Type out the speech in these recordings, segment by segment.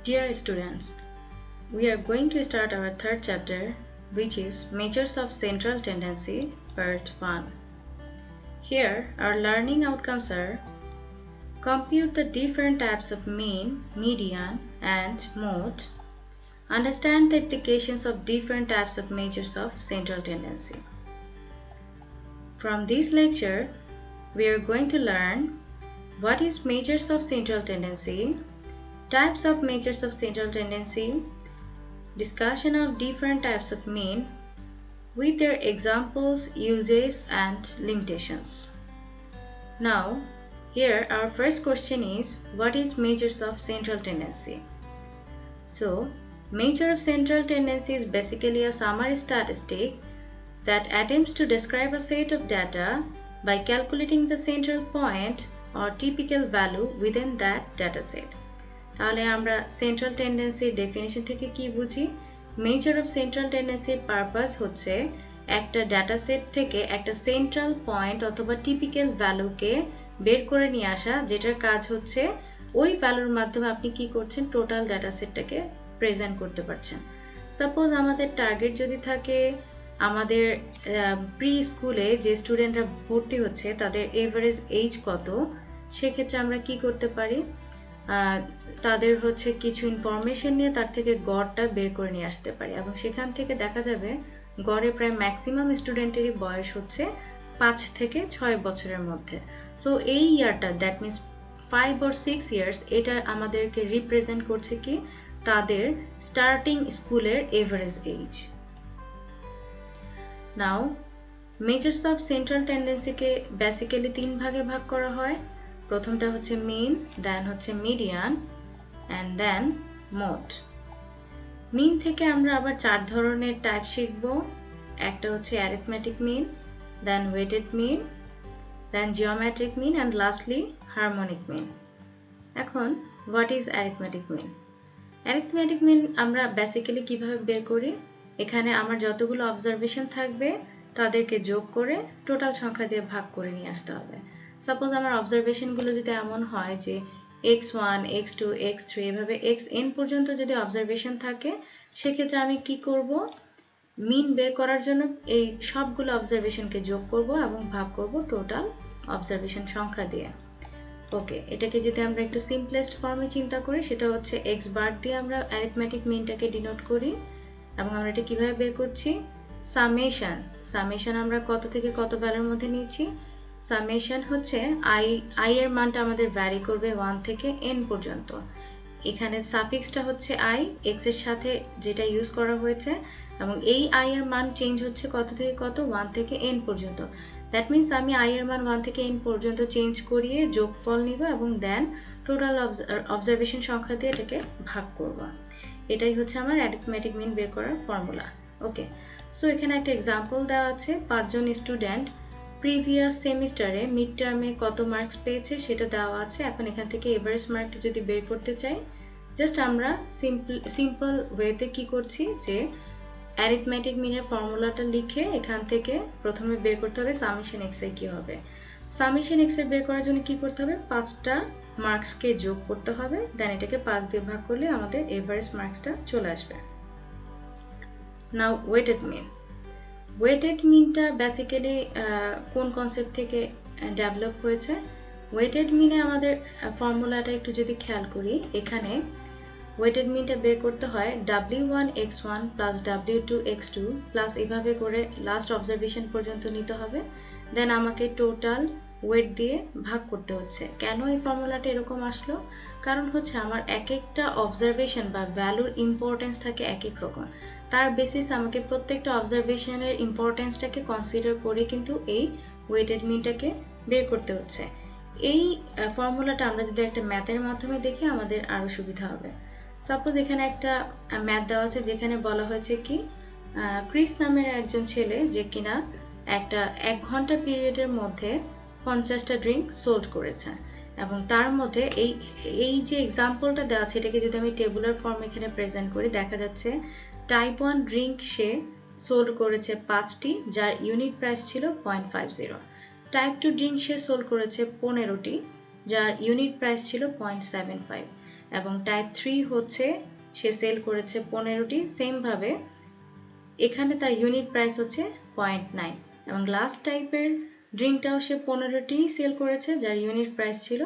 Dear students, we are going to start our third chapter, which is Measures of Central Tendency, Part 1. Here, our learning outcomes are: compute the different types of mean, median, and mode, understand the applications of different types of measures of central tendency. From this lecture, we are going to learn what is measures of central tendency, types of measures of central tendency, discussion of different types of mean with their examples, uses, and limitations. Now, here our first question is, what is measures of central tendency? So, measure of central tendency is basically a summary statistic that attempts to describe a set of data by calculating the central point or typical value within that data set. তাহলে আমরা central টেন্ডেন্সির definition থেকে কি বুঝি? Measure of central টেন্ডেন্সির purpose হচ্ছে একটা data set থেকে একটা central point অথবা টিপিক্যাল ভ্যালুকে বের করে নিয়ে আসা, যেটার কাজ হচ্ছে ওই ভ্যালুর মাধ্যমে আপনি কি করছেন, টোটাল ডাটা সেটটাকে প্রেজেন্ট করতে পারছেন। সাপোজ আমাদের টার্গেট যদি থাকে আমাদের প্রি স্কুলে যে স্টুডেন্টরা ভর্তি হচ্ছে তাদের এভারেজ এজ কত, সেক্ষেত্রে আমরা কি করতে পারি, তাদের হচ্ছে কিছু ইনফরমেশন নিয়ে তার থেকে গড়টা বের করে নিয়ে আসতে পারি এবং সেখান থেকে দেখা যাবে গড়ে প্রায় ম্যাক্সিমাম স্টুডেন্টেরই বয়স হচ্ছে 5 থেকে 6 বছরের মধ্যে। সো এই ইয়ারটা, দ্যাট মিনস 5 or 6 ইয়ার্স, এটা আমাদেরকে রিপ্রেজেন্ট করছে কি তাদের স্টার্টিং স্কুলের average age. Now measures of central টেন্ডেন্সিকে বেসিক্যালি 3 ভাগে ভাগ করা হয়। প্রথমটা হচ্ছে মিন, দেন হচ্ছে median, and then mode. Mean থেকে আমরা আবার 4 ধরনের টাইপ শিখব। একটা হচ্ছে arithmetic mean, then weighted mean, then geometric mean, and lastly harmonic mean. এখন what is arithmetic mean? Arithmetic mean আমরা বেসিক্যালি কিভাবে বের করি? এখানে আমার যতগুলো অবজারভেশন থাকবে তাদেরকে যোগ করে টোটাল সংখ্যা দিয়ে ভাগ করে নিয়ে আসতে হবে। সাপোজ আমার অবজারভেশনগুলো যদি এমন হয় যে x1, x2, x3 এভাবে xn পর্যন্ত যদি অবজারভেশন থাকে, সেক্ষেত্রে আমি কি করব, মিন বের করার জন্য এই সবগুলো অবজারভেশনকে যোগ করব এবং ভাগ করব টোটাল অবজারভেশন সংখ্যা দিয়ে। ওকে, এটাকে যদি আমরা একটু সিম্পলেস্ট ফর্মে চিন্তা করি, সেটা হচ্ছে x বার দিয়ে আমরা অ্যারিথমেটিক মিনটাকে ডিনোট করি এবং আমরা এটা কিভাবে বের করছি, সামেশন আমরা কত থেকে কত ভ্যালুর মধ্যে নিয়েছি। সামেশন হচ্ছে i এর মানটা আমাদের ভ্যারি করবে 1 থেকে n পর্যন্ত। এখানে সাফিক্সটা হচ্ছে i, x এর সাথে যেটা ইউজ করা হয়েছে, এবং এই i এর মান চেঞ্জ হচ্ছে কত থেকে কত, 1 থেকে n পর্যন্ত। দ্যাট মিনস আমি i এর মান 1 থেকে n পর্যন্ত চেঞ্জ করিয়ে যোগফল নিব এবং দেন টোটাল অবজারভেশন সংখ্যা দিয়ে এটাকে ভাগ করব। এটাই হচ্ছে আমার অ্যারিথমেটিক মিন বের করার ফর্মুলা। ওকে, সো এখানে একটা এক্সাম্পল দেওয়া আছে। 5 জন স্টুডেন্ট প্রিভিয়াস সেমিস্টারে মিড টার্মে কত মার্কস পেয়েছে সেটা দেওয়া আছে। এখন এখান থেকে এভারেজ মার্কটা যদি বের করতে চাই, জাস্ট আমরা সিম্পল ওয়েতে কি করছি যে অ্যারিথমেটিক মিনের ফর্মুলাটা লিখে এখান থেকে প্রথমে বের করতে হবে সামেশন এক্স এর কি হবে। সামেশন এক্স এর বের করার জন্য কি করতে হবে, 5টা মার্কসকে যোগ করতে হবে, দেন এটাকে 5 দিয়ে ভাগ করলে আমাদের এভারেজ মার্কসটা চলে আসবে। নাও ওয়েটেড মিন। ওয়েটেড মিনটা বেসিক্যালি কোন কনসেপ্ট থেকে ডেভেলপ হয়েছে? ওয়েটেড মিনে আমাদের ফর্মুলাটা একটু যদি খেয়াল করি, এখানে ওয়েটেড মিনটা বের করতে হয় w1x1 প্লাস w2x2 প্লাস এভাবে করে লাস্ট অবজারভেশন পর্যন্ত নিতে হবে, দেন আমাকে টোটাল ওয়েট দিয়ে ভাগ করতে হচ্ছে। কেন এই ফর্মুলাটা এরকম আসলো? কারণ হচ্ছে আমার এক একটা অবজারভেশন বা ভ্যালুর ইম্পর্টেন্স থাকে এক এক রকম, তার বেসিস আমাকে প্রত্যেকটা অবজারভেশনের ইম্পর্টেন্সটাকে কনসিডার করে কিন্তু এই ওয়েটেড মিনটাকে বের করতে হচ্ছে। এই ফর্মুলাটা আমরা যদি একটা ম্যাথের মাধ্যমে দেখি আমাদের আরো সুবিধা হবে। সাপোজ এখানে একটা ম্যাথ দেওয়া আছে যেখানে বলা হয়েছে কি ক্রিস নামের একজন ছেলে যে কিনা একটা 1 ঘন্টা পিরিয়ডের মধ্যে 50টা ড্রিঙ্ক সোল্ড করেছে, এবং তার মধ্যে এই যে এক্সাম্পলটা দেওয়া আছে এটাকে যদি আমি টেবুলার ফর্ম এখানে প্রেজেন্ট করি, দেখা যাচ্ছে টাইপ 1 ড্রিঙ্ক সে সোল্ড করেছে 5টি, যার ইউনিট প্রাইস ছিল 0.50। টাইপ 2 ড্রিঙ্ক সে সোল্ড করেছে 15টি, যার ইউনিট প্রাইস ছিল 0.75। এবং টাইপ 3 হচ্ছে সে সেল করেছে 15টি, সেম ভাবে এখানে তার ইউনিট প্রাইস হচ্ছে 0.9 এবং লাস্ট টাইপের ড্রিঙ্কটাও সে 15টি সেল করেছে যার ইউনিট প্রাইস ছিল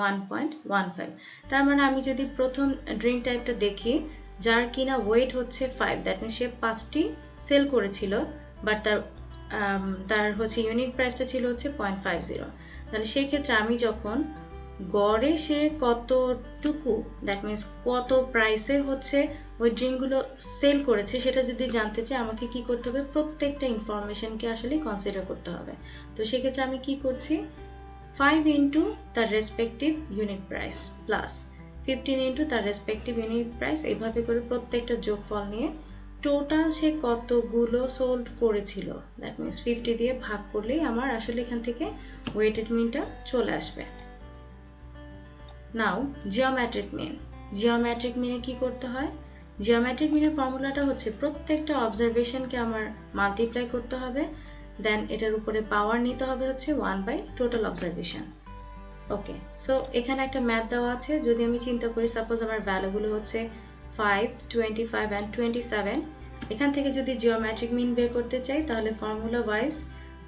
1.15। তার মানে আমি যদি প্রথম ড্রিঙ্ক টাইপটা দেখি যার কিনা ওয়েট হচ্ছে 5, দ্যাট মিন্স সে 5টি সেল করেছিল, বাট তার হচ্ছে ইউনিট প্রাইসটা ছিল হচ্ছে 0.50। তাহলে সেই ক্ষেত্রে আমি যখন গড়ে সে কতটুকু, দ্যাট মিন্স কত প্রাইসে হচ্ছে ওই ড্রিঙ্কগুলো সেল করেছে সেটা যদি জানতে চাই আমাকে কি করতে হবে, প্রত্যেকটা ইনফরমেশনকে আসলে কনসিডার করতে হবে। তো সেক্ষেত্রে আমি কি করছি, 5 ইন্টু তার respective unit price plus 15 into তার রেসপেক্টিভ ইউনিট প্রাইস, এইভাবে করে প্রত্যেকটা যোগফল নিয়ে টোটাল সে কতগুলো সোল্ড করেছিল দ্যাট মিন্স 50 দিয়ে ভাগ করলেই আমার আসলে এখান থেকে ওয়েটেড মিনটা চলে আসবে। নাও জিওমেট্রিক মিন। জিওমেট্রিক মিনে কি করতে হয়, জিওমেট্রিক মিনের ফর্মুলাটা হচ্ছে প্রত্যেকটা অবজারভেশনকে আমার মাল্টিপ্লাই করতে হবে, দেন এটার উপরে পাওয়ার নিতে হবে হচ্ছে 1 by total observation. Okay, so এখানে একটা ম্যাথ দেওয়া আছে, যদি আমি চিন্তা করি সাপোজ আমার ভ্যালুগুলো হচ্ছে 5, 25 and 27, এখান থেকে যদি জিওমেট্রিক মিন বের করতে চাই তাহলে ফর্মুলা ওয়াইজ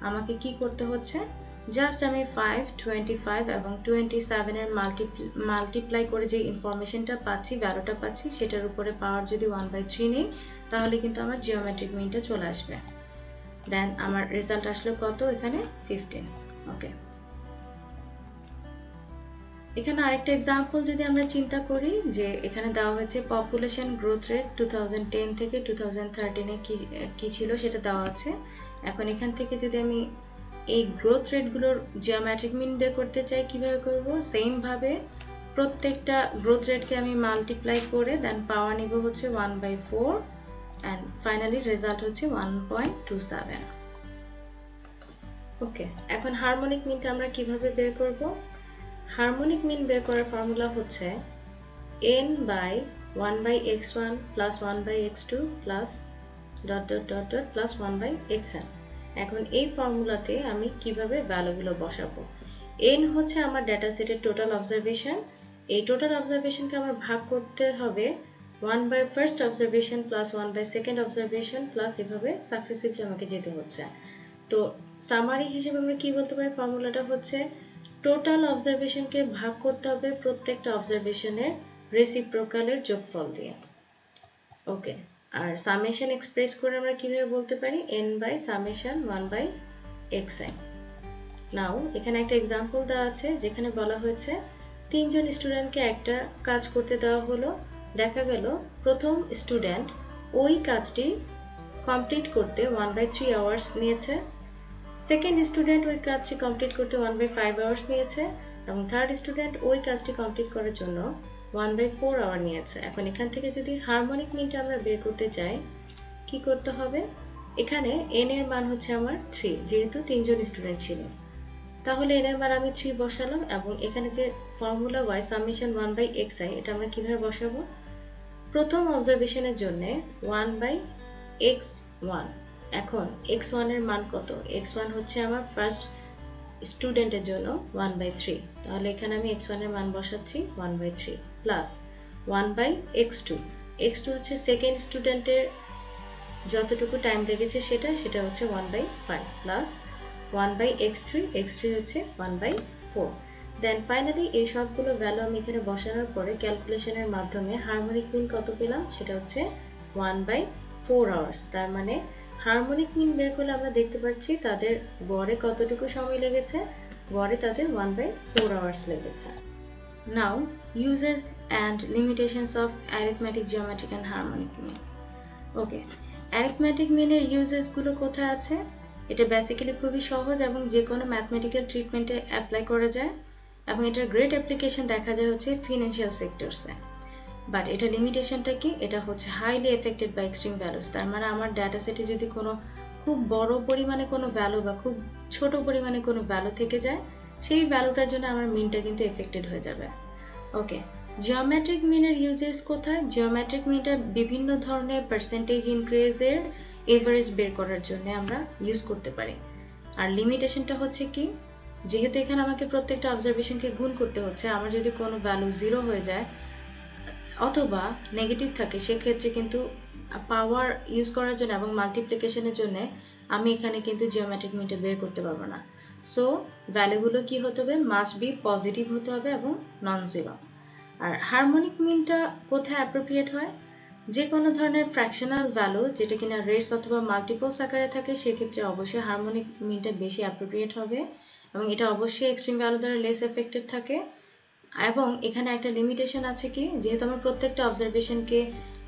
আমাকে কি করতে হচ্ছে, জাস্ট আমি 5, 25 এবং 27 এর মাল্টিপ্লাই করে যে ইনফরমেশনটা পাচ্ছি, ভ্যালুটা পাচ্ছি, সেটার উপরে পাওয়ার যদি 1/3 নেই তাহলে কিন্তু আমার জিওমেট্রিক মিনটা চলে আসবে। দেন আমার রেজাল্ট আসলো কত, এখানে 15। ওকে, এখানে আরেকটা এক্সাম্পল যদি আমরা চিন্তা করি যে এখানে দেওয়া হয়েছে পপুলেশন গ্রোথ রেট 2010 থেকে 2013 এ কি ছিল সেটা দেওয়া আছে। এখন এখান থেকে যদি আমি এই গ্রোথ রেটগুলোর জিওমেট্রিক মিন বের করতে চাই, কিভাবে করব, সেম ভাবে প্রত্যেকটা গ্রোথ রেটকে আমি মাল্টিপ্লাই করে দেন পাওয়ার নিব হচ্ছে 1/4 এন্ড ফাইনালি রেজাল্ট হচ্ছে 1.27। ওকে, এখন হারমোনিক মিনটা আমরা কিভাবে বের করব, হারমোনিক মিন বের করার ফর্মুলা হচ্ছে n by 1/x1 plus 1/x2 plus dot dot dot dot plus 1/xn। এখন এই ফর্মুলাতে আমি কিভাবে ভ্যালুগুলো বসাবো, n হচ্ছে আমার ডেটা সেটের টোটাল অবজারভেশন, এই টোটাল অবজারভেশনকে আমার ভাগ করতে হবে 1/ফার্স্ট অবজারভেশন প্লাস 1/সেকেন্ড অবজারভেশন প্লাস এভাবে সাকসেসিভলি আমাকে যেতে হচ্ছে। তো সামারি হিসেবে আমরা কি বলতে পারি, ফর্মুলাটা হচ্ছে টোটাল অবজারভেশনকে ভাগ করতে হবে প্রত্যেকটা অবজারভেশনের রেসিপ্রোকালের যোগফল দিয়ে। ওকে, আর সামেশন এক্সপ্রেস করে আমরা কিভাবে বলতে পারি, n বাই সামেশন 1/xi। নাও এখানে একটা এক্সাম্পল দেওয়া আছে যেখানে বলা হয়েছে তিনজন স্টুডেন্টকে একটা কাজ করতে দেওয়া হলো, দেখা গেল প্রথম স্টুডেন্ট ওই কাজটি কমপ্লিট করতে 1/3 আওয়ার্স নিয়েছে, সেকেন্ড স্টুডেন্ট ওই কাজটি কমপ্লিট করতে 1/5 আওয়ার্স নিয়েছে এবং থার্ড স্টুডেন্ট ওই কাজটি কমপ্লিট করার জন্য 1/4 আওয়ার নিয়েছে। এখন এখান থেকে যদি হারমোনিক মিনটা আমরা বের করতে চাই কি করতে হবে, এখানে n এর মান হচ্ছে আমার 3, যেহেতু তিনজন স্টুডেন্ট ছিল, তাহলে n এর মান আমি 3 বসালাম এবং এখানে যে ফর্মুলা y সামেশন 1/xi এটা আমরা কিভাবে বসাবো, প্রথম অবজারভেশনের জন্য 1/x1, এখন x1 এর মান কত, x1 হচ্ছে আমার ফার্স্ট স্টুডেন্টের জন্য 1/3, তাহলে এখানে আমি x1 এর মান বসাচ্ছি 1/3 প্লাস 1/x2, x2 হচ্ছে সেকেন্ড স্টুডেন্টের যতটুকু টাইম লেগেছে সেটা হচ্ছে 1/5 প্লাস 1/x3, x3 হচ্ছে 1/4। দেন ফাইনালি এই সবগুলো ভ্যালু আমি এখানে বসানোর পরে ক্যালকুলেশনের মাধ্যমে হারমোনিক মিন কত পেলাম, সেটা হচ্ছে 1/4 আওয়ার্স। তার মানে হারমোনিক মিন বের করলে আমরা দেখতে পাচ্ছি তাদের গড়ে কতটুকু সময় লেগেছে, গড়ে তাদের 1/4 আওয়ার্স লেগেছে। Now uses and limitations of arithmetic, geometric and harmonic mean. Okay, arithmetic মিনের ইউজেস গুলো কোথায় আছে, এটা বেসিক্যালি খুবই সহজ এবং যে কোনো ম্যাথমেটিক্যাল ট্রিটমেন্টে অ্যাপ্লাই করা যায় এবং এটার গ্রেট অ্যাপ্লিকেশন দেখা যায় হচ্ছে ফিনান্সিয়াল সেক্টরসে। বাট এটা লিমিটেশনটা কি, এটা হচ্ছে highly affected by extreme values. তার মানে আমার ডাটা সেটে যদি কোনো খুব বড় পরিমাণে কোনো ভ্যালু বা খুব ছোট পরিমাণে কোনো ভ্যালু থেকে যায়, সেই ভ্যালুটার জন্য আমার মিনটা কিন্তু এফেক্টেড হয়ে যাবে। ওকে, জিওমেট্রিক মিনের ইউজেস কোথায়, জিওমেট্রিক মিনটা বিভিন্ন ধরনের পার্সেন্টেজ ইনক্রিজের এভারেজ বের করার জন্য আমরা ইউজ করতে পারি। আর লিমিটেশনটা হচ্ছে কি, যেহেতু এখানে আমাকে প্রত্যেকটা অবজারভেশনকে গুণ করতে হচ্ছে, আমার যদি কোনো ভ্যালু 0 হয়ে যায় অথবা নেগেটিভ থাকে সেক্ষেত্রে কিন্তু পাওয়ার ইউজ করার জন্য এবং মাল্টিপ্লিকেশনের জন্য আমি এখানে কিন্তু জিওমেট্রিক মিনটা বের করতে পারবো না। সো ভ্যালুগুলো কি হতে হবে, মাস্ট বি পজিটিভ হতে হবে এবং নন জিরো। আর হারমোনিক মিনটা কোথায় অ্যাপ্রোপ্রিয়েট হয়, যে কোনো ধরনের ফ্র্যাকশনাল ভ্যালু যেটা কিনা রেটস অথবা মাল্টিপলস আকারে থাকে সেক্ষেত্রে অবশ্যই হারমোনিক মিনটা বেশি অ্যাপ্রোপ্রিয়েট হবে এবং এটা অবশ্যই এক্সট্রিম ভ্যালু দ্বারা লেস এফেক্টেড থাকে। এবং এখানে একটা লিমিটেশন আছে কি, যেহেতু আমার প্রত্যেকটা অবজারভেশনকে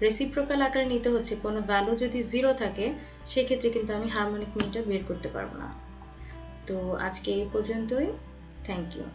রেসিপ্রোকাল আকারে নিতে হচ্ছে, কোনো ভ্যালু যদি জিরো থাকে সেক্ষেত্রে কিন্তু আমি হারমোনিক মিনটা বের করতে পারবো না। তো আজকে এই পর্যন্তই, থ্যাংক ইউ।